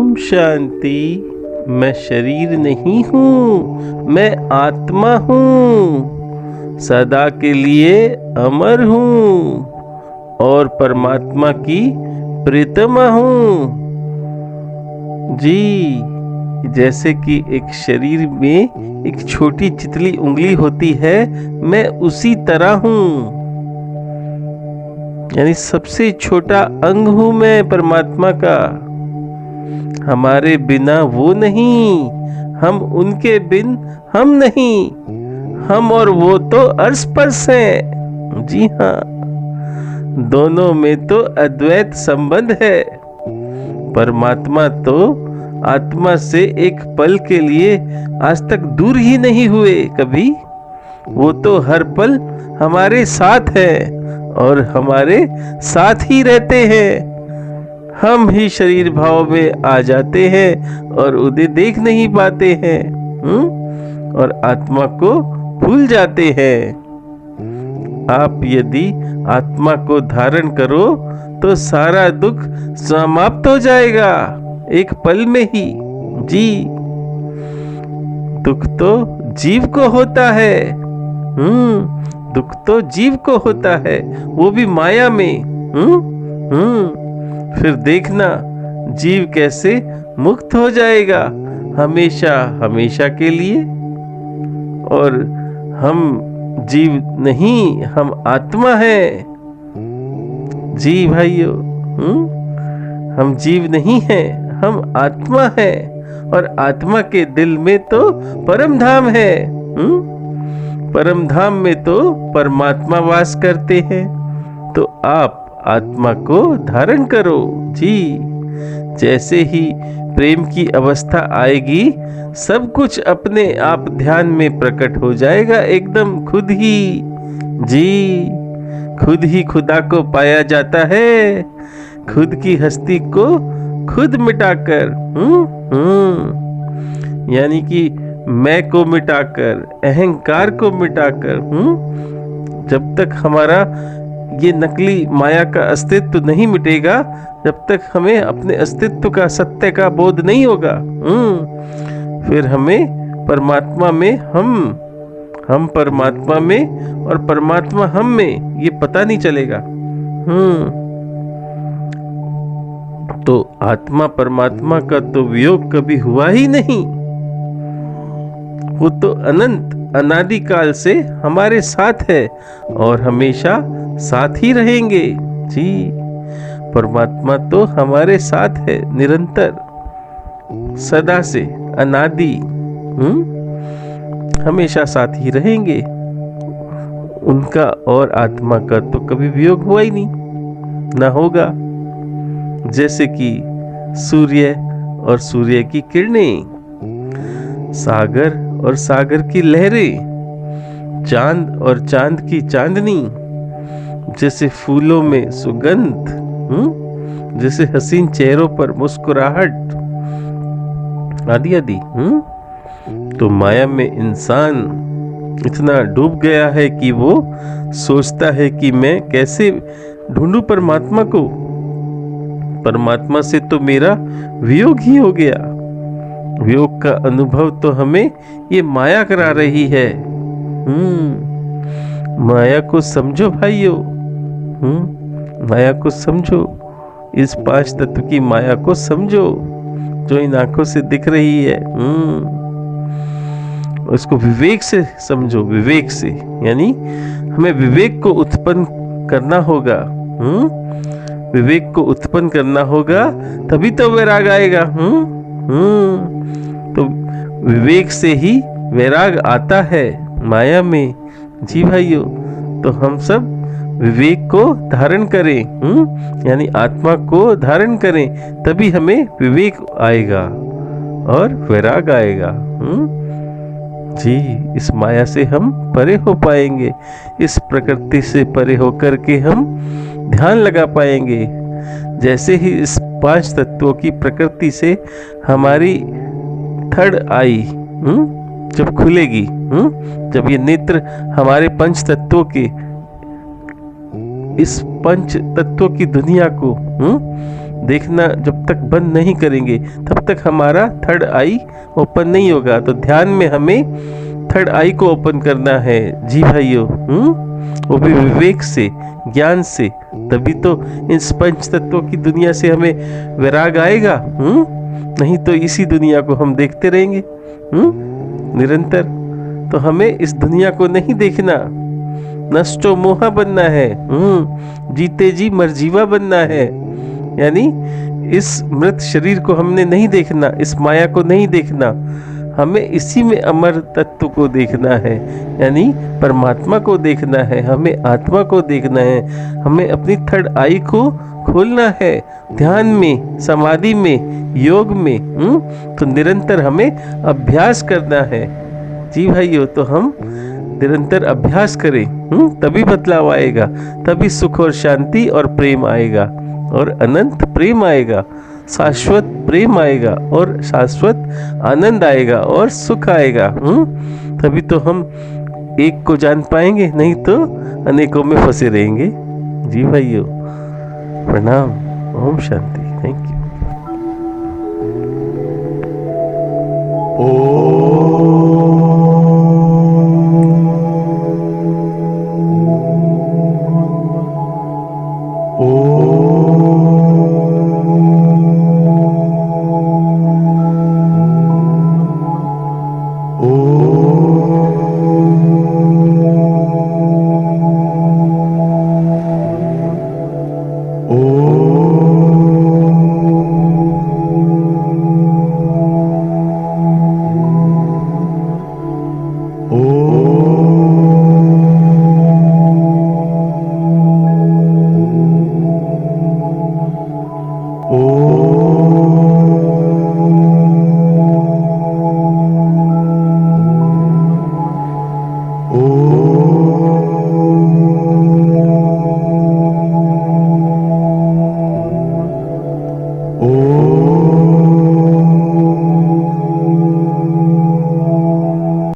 ओम शांति। मैं शरीर नहीं हूँ, मैं आत्मा हूँ, सदा के लिए अमर हूँ और परमात्मा की प्रीतमा हूँ। जी, जैसे कि एक शरीर में एक छोटी चितली उंगली होती है, मैं उसी तरह हूँ। यानी सबसे छोटा अंग हूं मैं परमात्मा का। हमारे बिना वो नहीं, हम उनके बिन हम नहीं। हम और वो तो अर्श परश हैं। जी हाँ, दोनों में तो अद्वैत संबंध है। परमात्मा तो आत्मा से एक पल के लिए आज तक दूर ही नहीं हुए कभी। वो तो हर पल हमारे साथ है और हमारे साथ ही रहते हैं। हम ही शरीर भाव में आ जाते हैं और उन्हें देख नहीं पाते हैं, और आत्मा को भूल जाते हैं। आप यदि आत्मा को धारण करो तो सारा दुख समाप्त हो जाएगा एक पल में ही। जी, दुख तो जीव को होता है। दुख तो जीव को होता है, वो भी माया में। फिर देखना जीव कैसे मुक्त हो जाएगा हमेशा हमेशा के लिए। और हम जीव नहीं, हम आत्मा है। जी भाइयों, हम जीव नहीं हैं, हम आत्मा है। और आत्मा के दिल में तो परम धाम है। परम धाम में तो परमात्मा वास करते हैं। तो आप आत्मा को धारण करो। जी, जैसे ही प्रेम की अवस्था आएगी, सब कुछ अपने आप ध्यान में प्रकट हो जाएगा एकदम खुद ही। जी, खुद ही खुदा को पाया जाता है, खुद की हस्ती को खुद मिटाकर। यानी कि मैं को मिटाकर, अहंकार को मिटाकर। जब तक हमारा ये नकली माया का अस्तित्व नहीं मिटेगा, जब तक हमें अपने अस्तित्व का, सत्य का बोध नहीं होगा, फिर हमें परमात्मा में हम परमात्मा में और परमात्मा हम में ये पता नहीं चलेगा। तो आत्मा परमात्मा का तो वियोग कभी हुआ ही नहीं। वो तो अनंत अनादिकाल से हमारे साथ है और हमेशा साथ ही रहेंगे। जी, परमात्मा तो हमारे साथ है निरंतर, सदा से, अनादि, हमेशा साथ ही रहेंगे। उनका और आत्मा का तो कभी वियोग हुआ ही नहीं, ना होगा। जैसे कि सूर्य और सूर्य की किरणें, सागर और सागर की लहरें, चांद और चांद की चांदनी, जैसे फूलों में सुगंध, जैसे हसीन चेहरों पर मुस्कुराहट, आदि आदि। तो माया में इंसान इतना डूब गया है कि वो सोचता है कि मैं कैसे ढूंढूं परमात्मा को। परमात्मा से तो मेरा वियोग ही हो गया। वियोग का अनुभव तो हमें ये माया करा रही है। माया को समझो भाइयों, माया को समझो। इस पांच तत्व की माया को समझो जो इन आंखों से दिख रही है। उसको विवेक से समझो, विवेक से। यानी हमें विवेक को उत्पन्न करना होगा। विवेक को उत्पन्न करना होगा, तभी तो वैराग आएगा। तो विवेक से ही वैराग आता है माया में। जी भाइयों, तो हम सब विवेक को धारण करें, यानी आत्मा को धारण करें, तभी हमें विवेक आएगा और वैराग आएगा। जी, इस माया से हम परे हो पाएंगे। इस प्रकृति से परे होकर के हम ध्यान लगा पाएंगे। जैसे ही इस पांच तत्वों की प्रकृति से हमारी थर्ड आई जब खुलेगी, जब ये नेत्र हमारे पंच तत्वों के, इस पंच तत्वों की दुनिया को देखना जब तक बंद नहीं करेंगे तब तक हमारा थर्ड आई ओपन नहीं होगा। तो ध्यान में हमें थर्ड आई को ओपन करना है जी भाइयों, वो भी विवेक से, ज्ञान से। तभी तो इन पंच तत्वों की दुनिया से हमें वैराग आएगा। नहीं तो इसी दुनिया को हम देखते रहेंगे निरंतर। तो हमें इस दुनिया को नहीं देखना, नष्टो मोहा बनना है, जीते जी मरजीवा बनना है। यानी इस मृत शरीर को हमने नहीं देखना, इस माया को नहीं देखना, हमें इसी में अमर तत्व को देखना है, यानी परमात्मा को देखना है, हमें आत्मा को देखना है, हमें अपनी थर्ड आई को खोलना है ध्यान में, समाधि में, योग में। तो निरंतर हमें अभ्यास करना है जी भाइयों। तो हम निरंतर अभ्यास करें, तभी बदलाव आएगा, तभी सुख और शांति और प्रेम आएगा, और अनंत प्रेम आएगा, शाश्वत प्रेम आएगा, और शाश्वत आनंद आएगा, और सुख आएगा। तभी तो हम एक को जान पाएंगे, नहीं तो अनेकों में फंसे रहेंगे जी भाइयों। प्रणाम, ओम शांति, थैंक यू।